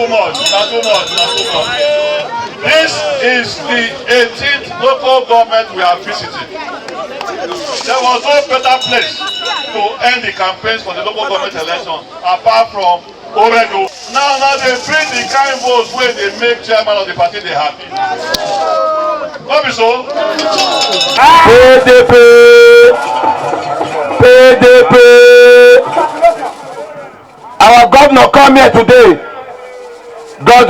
too much. This is the 18th local government we are visiting. There was no better place to end the campaigns for the local government election apart from oredo. Now they bring the kind votes where they make chairman of the party they happy. What be so? PDP. Our governor come here today. Tom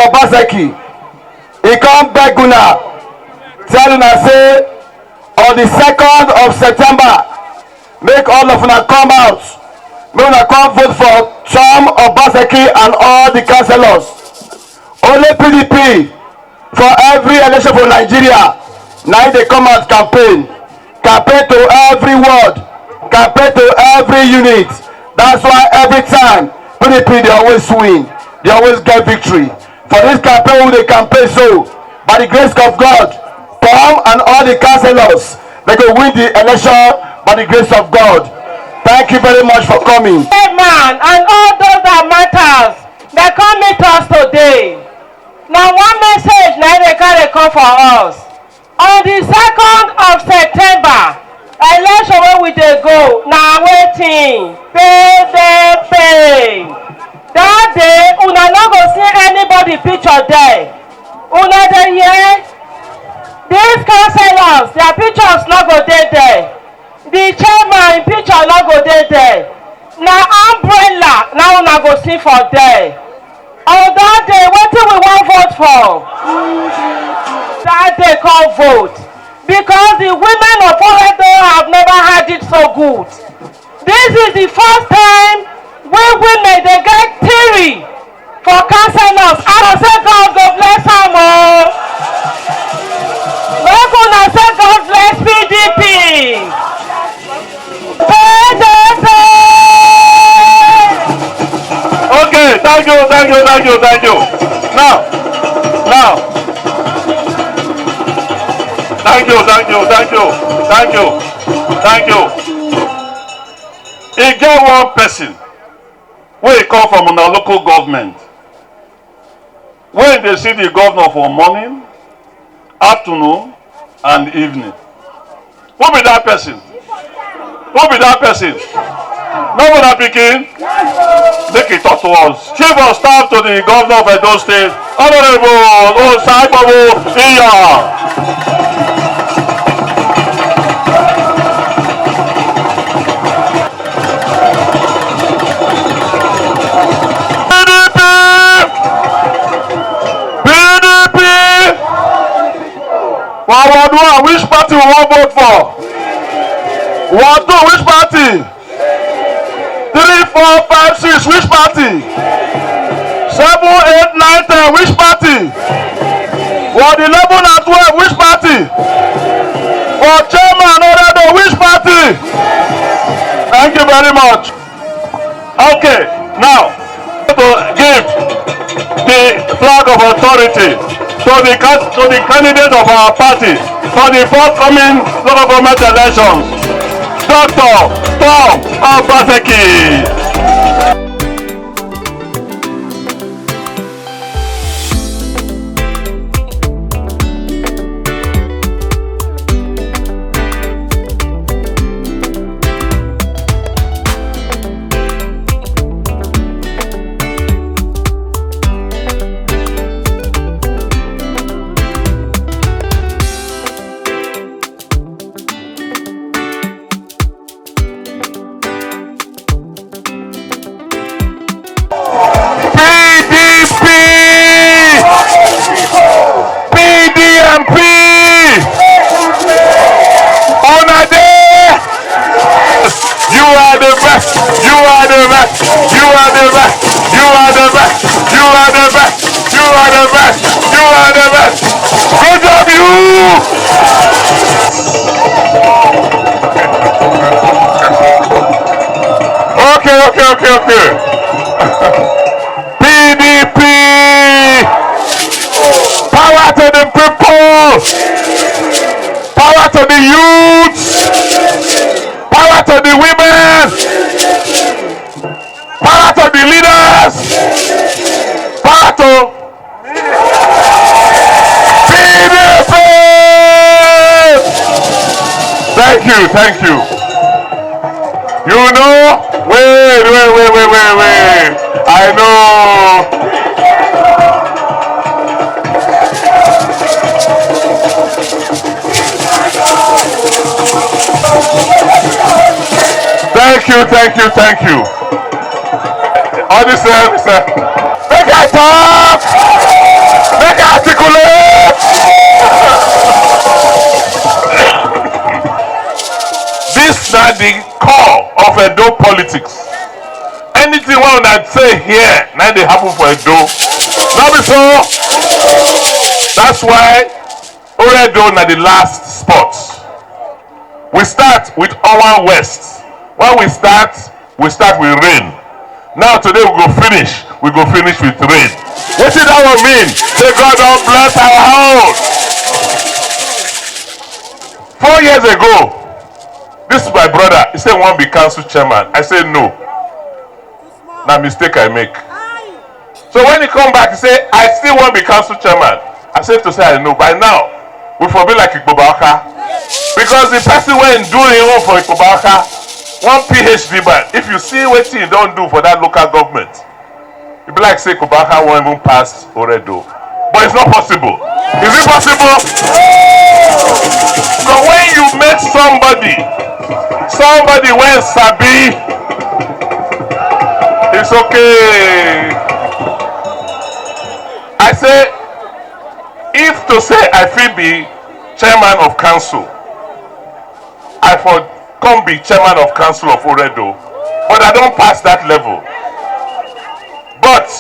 Obaseki. He come beg una, tell una say on the 2nd of September, make all of una come out. Make una come vote for Tom Obaseki and all the councillors. Only PDP for every election for Nigeria. Now they come out campaign to every ward, campaign to every unit. That's why every time PDP they always win, they always get victory. For this campaign, they campaign so by the grace of God, Tom and all the councillors, they will win the election by the grace of God. Thank you very much for coming. Man and all those that matters, they come meet us today. Now one message now they carry come for us. On the 2nd of September, election where we dey go, now waiting, pay. That day, una no go see anybody picture there. Una dey hear? These councillors, their pictures no go dey there. The chairman picture no go dey there. Na umbrella now una go see for there. On that day, wetin we wan vote for? That day come vote. Because the women of Oredo have never had it so good. This is the first time we women they get theory for councillors. I don't say God bless them all. We're gonna say God bless PDP. PDP. Okay, thank you. Now. Thank you. He get one person. Where he come from our local government, when they see the governor for morning, afternoon, and evening. Who be that person? No one picking? Make it talk to us. Chief of staff to the governor of Edo State, Honorable Osaibawo Iya. Ward 1, which party we want vote for? Ward 2, which party? 3, 4, 5, 6, which party? 7, 8, 9, 10, which party? Ward 11 and 12, which party? For chairman oredo, which party? Thank you very much. Okay, now to give the flag of authority to the candidate of our party for the forthcoming local government elections, Dr. Tom Obaseki. Good job, you! Okay. PDP! Power to the people! Power to the youth! Power to the women! Power to the leaders! Thank you, thank you. You know, wait. I know. Thank you. All this, sir. Make I talk. Make I articulate. This na the core of Edo politics. Anything we want say here, now they happen for Edo. Not be so. That's why oredo na the last spot. We start with Owan West. When we start with rain. Now today we go finish with rain. What did that one mean? Say God don't bless our house. 4 years ago, this is my brother. He said one be council chairman. I said no. Now mistake I make. So when he come back, he said I still want to be council chairman. I said to say I know. By now, we for be like Ikobaka. Because the person went doing it for Ikobaka, one PhD man, if you see what he don't do for that local government, it be like say Ikobaka won't even pass oredo. But it's not possible. Is it possible? So when you make somebody when sabi, it's okay. I say, if to say I feel be chairman of council, I for come be chairman of council of oredo, but I don't pass that level. But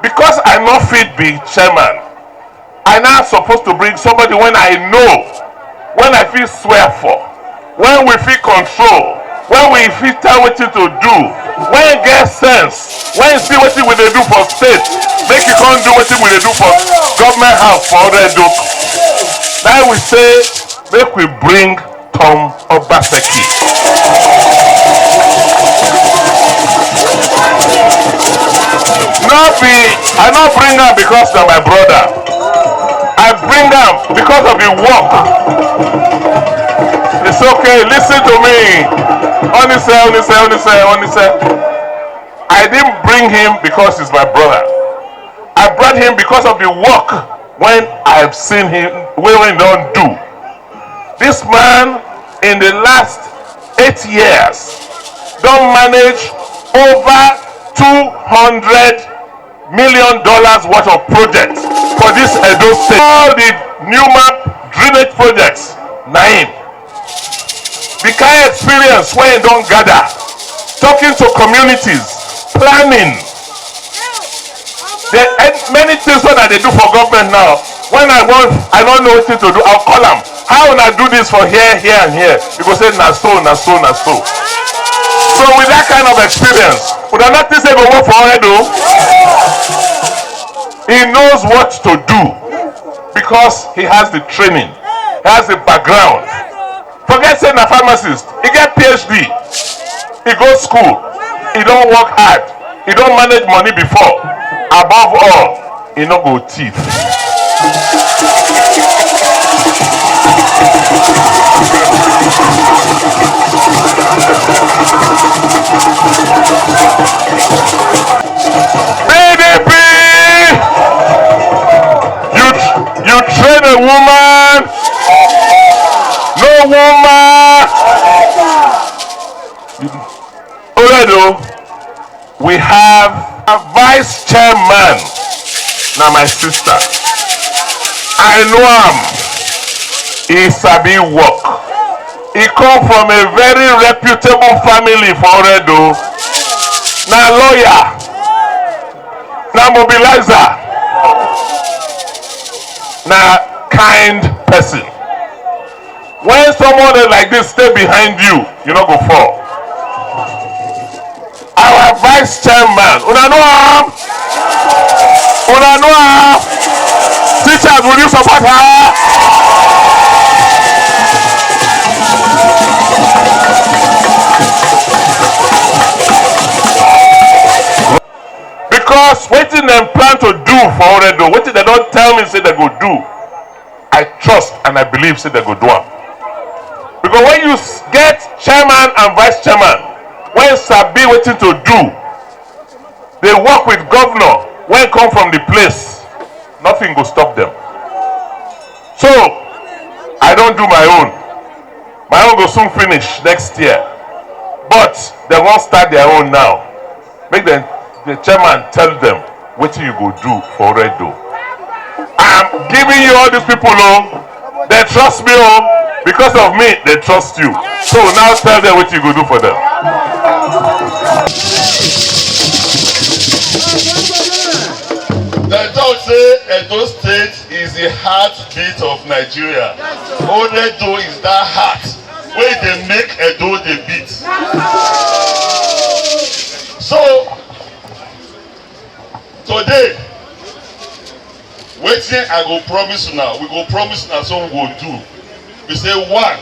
because I not fit be chairman, I now supposed to bring somebody when I know, when I feel swear for, when we feel control, when we feel tell what to do, when you get sense, when you see what we dey do for state, make you come do what we dey do for government house for oredo. Now we say make we bring Tom Obaseki. I not bring him because of my brother. I bring him because of the work. It's okay, listen to me. Only say. I didn't bring him because he's my brother. I brought him because of the work when I've seen him, when he don't do. This man in the last 8 years don't manage over $200 million worth of projects for this Edo State. All the new map drainage projects, Naim. The kind of experience when you don't gather, talking to communities, planning. There are many things that they do for government now. When I don't know what to do, I'll call them. How will I do this for here, and here? You go say, na so. So with that kind of experience, would I not say go work for Oredo? He knows what to do because he has the training, he has the background. Forget saying a pharmacist, he get PhD, he goes school, he don't work hard, he don't manage money before. Above all, he no go thief. BDP, you train a woman, no woman. Oredo, we have a vice chairman. Now my sister, I know him. He sabi work. He come from a very reputable family for Oredo. Now lawyer, now mobilizer, now kind person. When someone like this stay behind you, you not go fall. Our vice chairman, una know him? Teachers, will you support her? Because wetin dem plan to do for Oredo, wetin they don't tell me say they go do, I trust and I believe say they go do am. But when you get chairman and vice chairman, when sabi wetin to do, they work with governor when come from the place, nothing go stop them. So I don't do my own. My own go soon finish next year. But they won't start their own now. Make them, the chairman tell them what you go do for oredo. I'm giving you all these people, oh, they trust me, oh, because of me, they trust you. So now tell them what you go do for them. They talk say Edo State is the heartbeat of Nigeria. Oredo is that heart where they make Edo the beat. So today, wetin I go promise you now, we go promise now so we go do. We say one,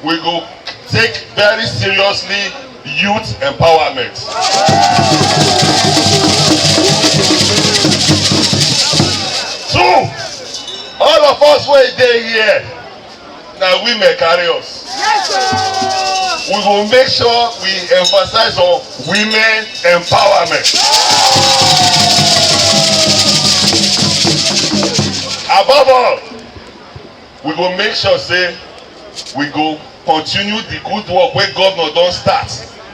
we go take very seriously youth empowerment. Two, all of us wey dey here na women carry us. We go make sure we emphasize on women empowerment. Above all, we go make sure say we go continue the good work wey governor don start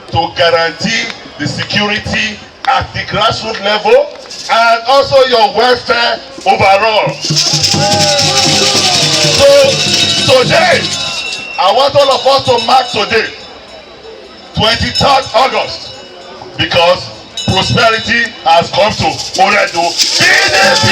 to guarantee the security at the grassroots level and also your welfare overall. So today, I want all of us to mark today, 23rd August, because prosperity has come to Oredo. PDP!